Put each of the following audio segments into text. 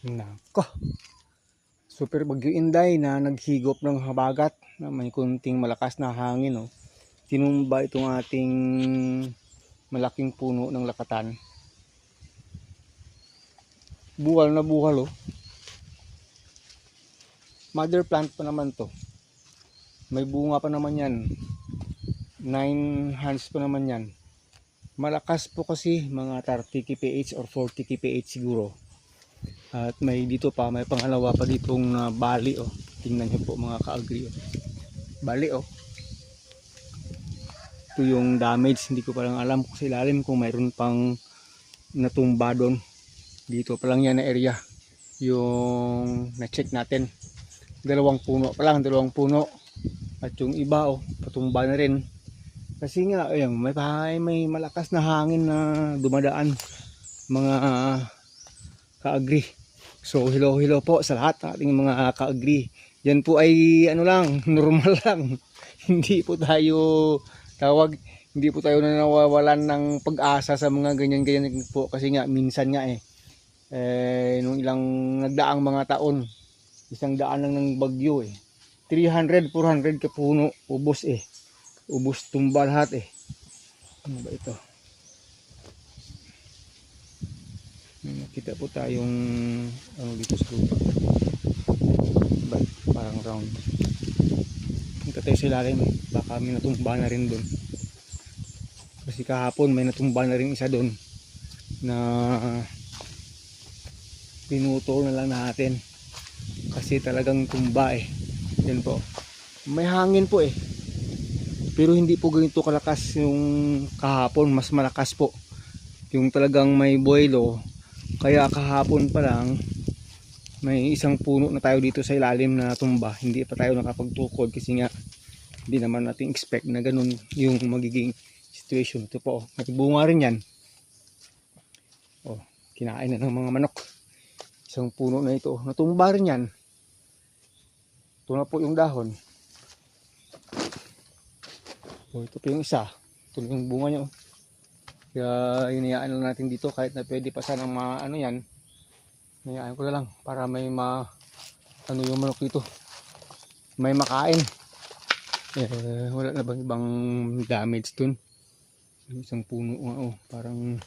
Nako, super bagyo Inday na naghigop ng habagat na may kunting malakas na hangin. Oh. Tinumba itong ating malaking puno ng lakatan. Buwal na buwal oh. Mother plant pa naman to. May bunga pa naman yan. 9 hands pa naman yan. Malakas po kasi mga 30 kph or 40 kph siguro. At may dito pa, may pangalawa pa ditong bali oh. Tingnan niyo po mga ka-agree oh. Bali oh. Ito yung damage, hindi ko pa lang alam kung sa ilalim kung mayroon pang natumba doon. Dito pa lang yan na area yung na-check natin. Dalawang puno pa lang, dalawang puno. At yung iba oh, patumba na rin. Kasi nga, ayun, may malakas na hangin na dumadaan mga ka-agree. So hello po sa lahat ng ating mga ka-agree. Yan po ay ano lang, normal lang. Hindi po tayo nawawalan ng pag-asa sa mga ganyan-ganyan po kasi nga minsan nga nung ilang nagdaang mga taon, isang daan lang ng bagyo 300, 400 kapuno, ubos ubos tumba lahat Ano ba ito? Nakita po tayong ano dito sa lupa. Parang round. Punta tayo sa ilalim baka may natumba na rin doon. Kasi kahapon may natumba na rin isa doon na pinutol na lang natin. Kasi talagang tumba Yan po. May hangin po pero hindi po ganito kalakas yung kahapon, mas malakas po. Yung talagang may boilo. Kaya kahapon pa lang may isang puno na tayo dito sa ilalim na tumba. Hindi pa tayo nakapagtukod kasi nga hindi naman natin expect na ganun yung magiging situation. Ito po, may bunga rin yan. Kinain na ng mga manok. Isang puno na ito, natumba rin yan. Ito na po yung dahon. Ito po yung isa. Ito yung bunga niya. Kaya inayaan lang natin dito kahit na pwede pa sanang ano yan. Inayaan ko na lang para may ano yung manok dito. May makain. Wala na bang ibang damage dun. Isang puno nga parang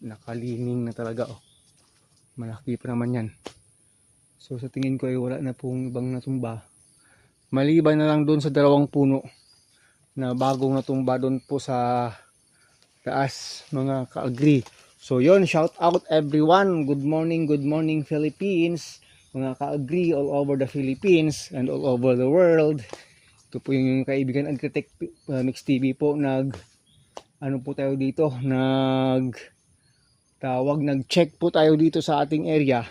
nakalining na talaga malaki pa naman yan. So sa tingin ko ay wala na pong ibang natumba. Maliban na lang doon sa dalawang puno na bagong natumba doon po sa taas mga ka-agree. So yon, shout out everyone. Good morning Philippines. Mga ka-agree all over the Philippines and all over the world. Ito po yung kaibigan Agritech Mix TV po ano po tayo dito, nag-check po tayo dito sa ating area.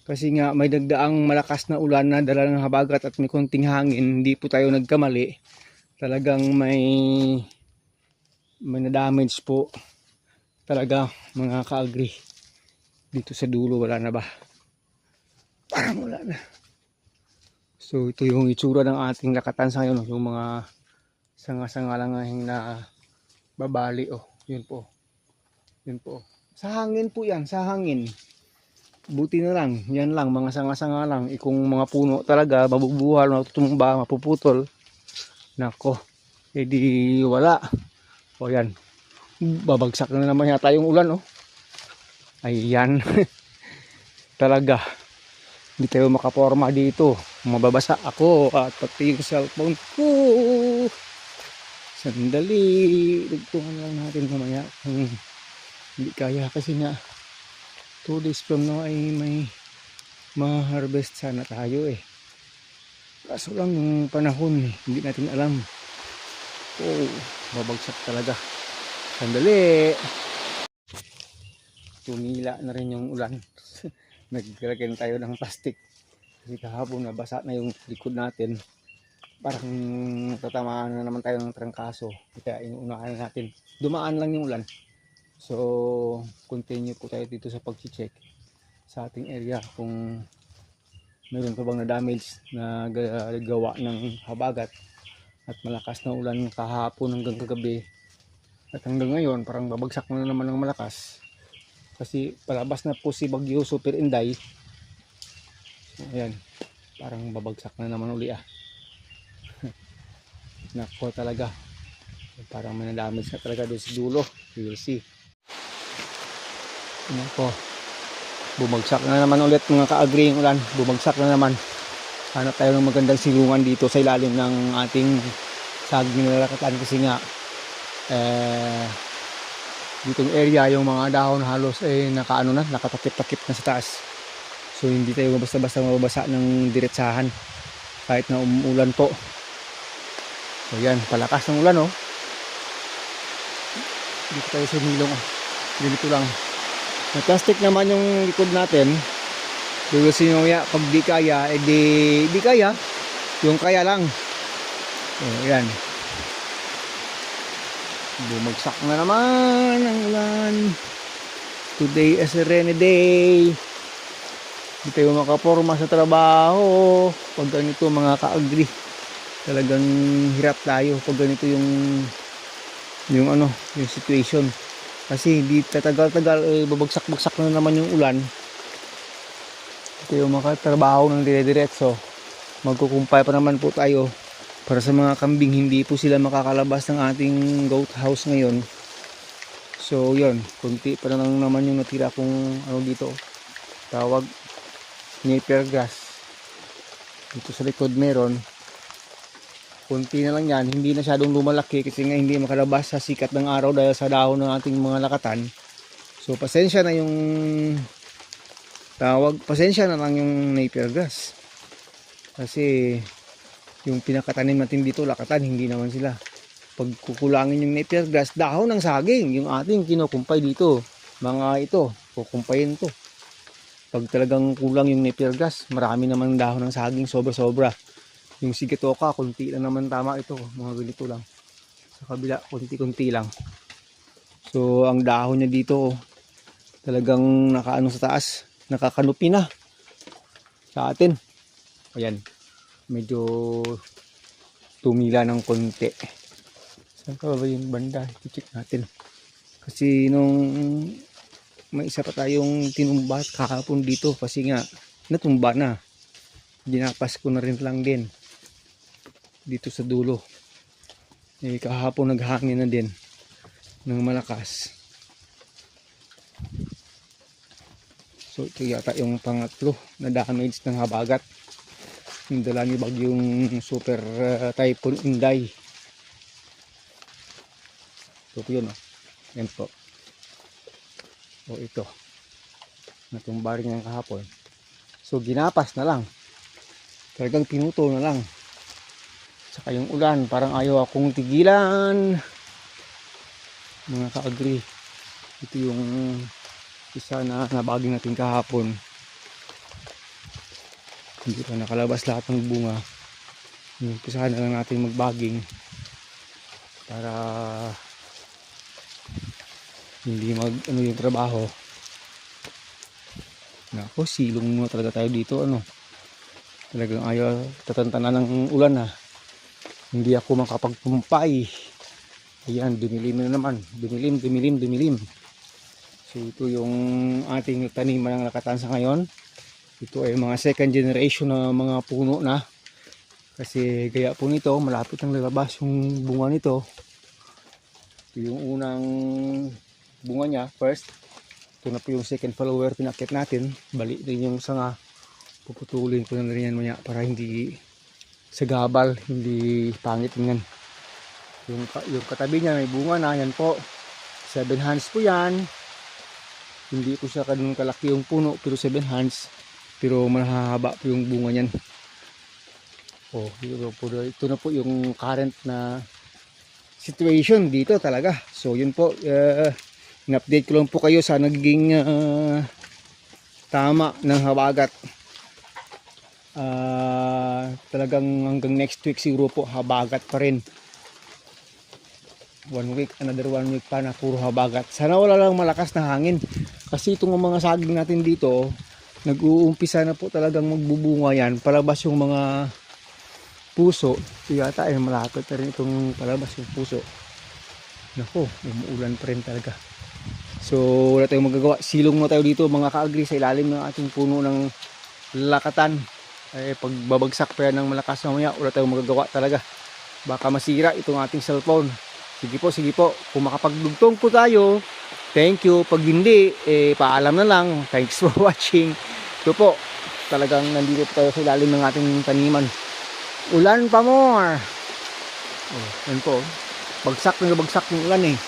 Kasi nga may dagdaang malakas na ulan na dala ng habagat at may konting hangin, hindi po tayo nagkamali. Talagang may na-damage po talaga mga ka-agree. Dito sa dulo wala na ba? Parang wala na. So ito yung itsura ng ating lakatan sa ngayon, yung mga sanga-sanga lang na babali yun po. Sa hangin po yan, sa hangin. Buti na lang, yan lang, mga sanga-sanga lang. Kung mga puno talaga, mabubuhal, matutumba, mapuputol. Nako, edi wala. Yan, babagsak na naman yata yung ulan Ayan. Talaga, hindi tayo makaporma dito. Mababasa ako at pati yung cellphone ko. Sandali, dugtungan lang natin mamaya. Hindi kaya kasi nga 2 days from now ay may ma-harvest sana tayo kaso lang yung panahon hindi natin alam. Babagsak talaga. Sandali, tumila na rin yung ulan. Naglagay na tayo ng plastic kasi kahapon nabasa na yung likod natin. Parang tatamaan na naman tayo ng trangkaso kaya inuunahan natin. Dumaan lang yung ulan. So continue po tayo dito sa pag-check sa ating area kung mayroon pa bang na-damage na gawa ng habagat at malakas na ulan kahapon hanggang kagabi at hanggang ngayon parang babagsak na naman ng malakas. Kasi palabas na po si Bagyo Super Inday. So, ayan, parang babagsak na naman uli Nako talaga. Parang may damage na talaga doon sa dulo. You will see. Nako. Bumagsak na naman ulit mga ka-agri yung ulan. Bumagsak na naman. Hanap tayo ng magandang silungan dito sa ilalim ng ating saging na lakatan kasi nga ditong area yung mga dahon halos nakatakip-takip na sa taas. So hindi tayo basta-basta mababasa ng diretsahan kahit na umuulan po. So yan, palakas ng ulan dito tayo sa nilong ganito lang. May plastic naman yung likod natin. Gusto nyo ya, pag di kaya, di kaya. Yung kaya lang. So, yan. Bumagsak na naman ang ulan. Today is a rainy day. Hindi tayo makaporma sa trabaho. Pag ganito mga ka-agri. Talagang hirap tayo pag ganito yung situation. Kasi hindi tatagal-tagal babagsak-bagsak na naman yung ulan. Ito yung makatrabaho ng dire-diretso. Magkukumpay pa naman po tayo para sa mga kambing. Hindi po sila makakalabas ng ating goat house ngayon. So yun, kunti pa lang naman yung natira kung dito. Tawag napier grass. Dito sa likod meron. Kunti na lang yan, hindi na masyadong lumalaki kasi nga hindi makalabas sa sikat ng araw dahil sa dahon ng ating mga lakatan. So pasensya na yung pasensya na lang yung napier grass. Kasi yung pinakatanim natin dito lakatan, hindi naman sila. Pag kukulangin yung napier grass, dahon ng saging, yung ating kinukumpay dito. Mga ito, kukumpayin to. Pag talagang kulang yung napier grass, marami naman dahon ng saging, sobra-sobra. Yung sigatoka, kunti lang naman tama ito. Mga ganito lang. Sa kabila, kunti-kunti lang. So, ang dahon niya dito, talagang nakaano sa taas. Nakakanupi na. Sa atin. Ayan. Medyo tumila ng konti. Saan ka ba yung banda? I-check natin. Kasi nung may isa pa tayong tinumba kahapon dito. Kasi nga, natumba na. Ginapas ko na rin lang din. Dito sa dulo kahapon naghangin na din ng malakas. So ito yata yung pangatlo na damage ng habagat yung dala ni Bagyong Super Typhoon Inday. So yun yan po. So ito natumba rin yan kahapon. So ginapas na lang, talagang pinuto na lang. Saka yung ulan, parang ayaw akong tigilan. Mga ka-agri. Ito yung isa na nabaging natin kahapon. Hindi pa nakalabas lahat ng bunga. Umpisahan na lang natin magbaging. Para hindi yung trabaho. Nako, silong mo talaga tayo dito. Talagang ayaw tatantanan ng ulan Hindi ako makapagpumpay. Ayan, dumilim na naman. Dumilim. So ito yung ating taniman ng lakatan sa ngayon. Ito ay mga second generation na mga puno na. Kasi gaya po nito, malapit ang lalabas yung bunga nito. Ito yung unang bunga niya, first. Ito na po yung second follower pinakit natin. Bali din yung sanga. Puputulin ko na rin yan maya para hindi sa gabal, hindi pangit tingnan. Yung katabi niya may bunga na, yan po. 7 hands po yan. Hindi po siya ganun kalaki yung puno, pero 7 hands. Pero mahahaba po yung bunga niyan. Ito na po yung current na situation dito talaga. So yun po, in-update ko lang po kayo sa naging tama ng habagat. Talagang hanggang next week siguro po habagat pa rin. 1 week, another 1 week pa na puro habagat. Sana wala lang malakas na hangin. Kasi itong mga saging natin dito, nag-uumpisa na po talagang magbubunga yan. Palabas yung mga puso. Ito yata ay malapit na rin itong palabas yung puso. Nako, umuulan pa rin talaga. So wala tayong magagawa. Silong na tayo dito mga ka-agri sa ilalim ng ating puno ng lakatan. Pag babagsak pa yan ng malakas mamaya, wala tayong magagawa talaga. Baka masira itong ating cellphone. Sige po. Kung makapagdugtong po tayo, thank you. Pag hindi, paalam na lang. Thanks for watching. Ito po, talagang nandito tayo sa ilalim ng ating taniman. Ulan pa more. Yan po. Bagsak yung ulan eh.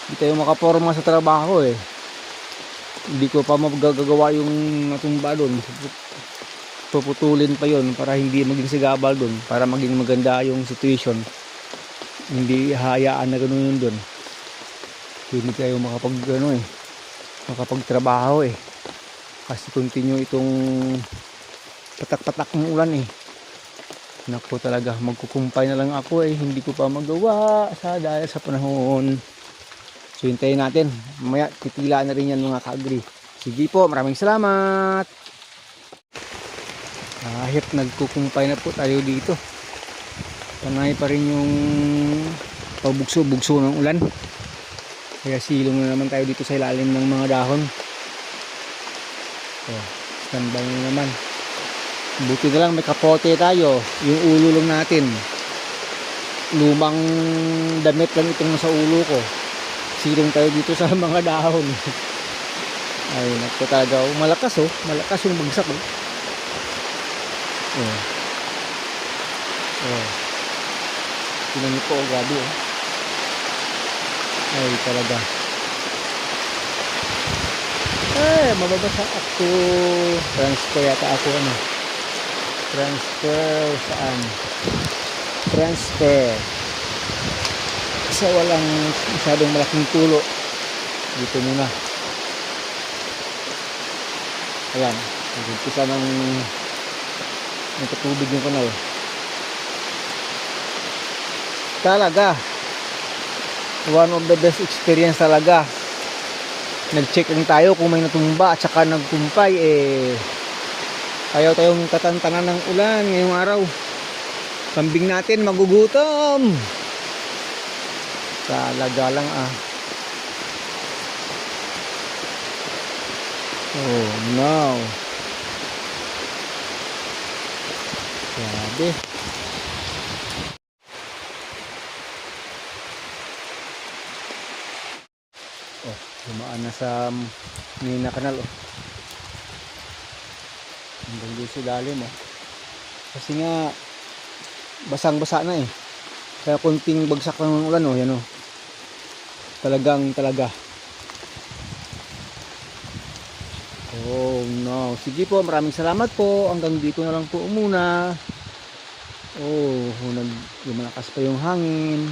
Hindi tayo makaporma sa trabaho eh. Hindi ko pa magagawa yung natumba doon. Puputulin pa yon para hindi maging sigabal doon. Para maging maganda yung situation. Hindi hayaan na gano'n yun doon. Hindi tayo makapagtrabaho eh. Kasi continue itong patak-patak ng ulan eh. Naku talaga, magkukumpay na lang ako eh. Hindi ko pa magawa dahil sa panahon. So hintayin natin. Mamaya titila na rin yan mga ka-agri. Sige po, maraming salamat. Kahit nagkukumpay na po tayo dito. Panay pa rin yung pabugso-bugso ng ulan. Kaya silong na naman tayo dito sa ilalim ng mga dahon. Standby na naman. Buti na lang may kapote tayo. Yung ulo lang natin. Lumang damit lang itong nasa ulo ko. Silong tayo dito sa mga dahon. Ay, naku talaga. Malakas Malakas yung bagsak Tingnan niyo po, grabe Ay, talaga. Mababasa ako. Transfer yata ako Transfer saan? Transfer. Sa walang masyadong malaking tulo. Dito muna. Ayan. Nagpisa ng patubig yung kanal. Talaga. One of the best experience talaga. Nag-check lang tayo kung may natumba at saka nagkumpay ayaw tayong tatantanan ng ulan ngayong araw. Kambing natin magugutom. Talaga lang Oh no. Grabe. Dumaan na sa Mina Canal hanggang doon sa lalim kasi nga basang-basa na kaya konting bagsak lang ng ulan yan talaga oh no. Sige po, maraming salamat po. Hanggang dito na lang po muna. Lumalakas pa yung hangin.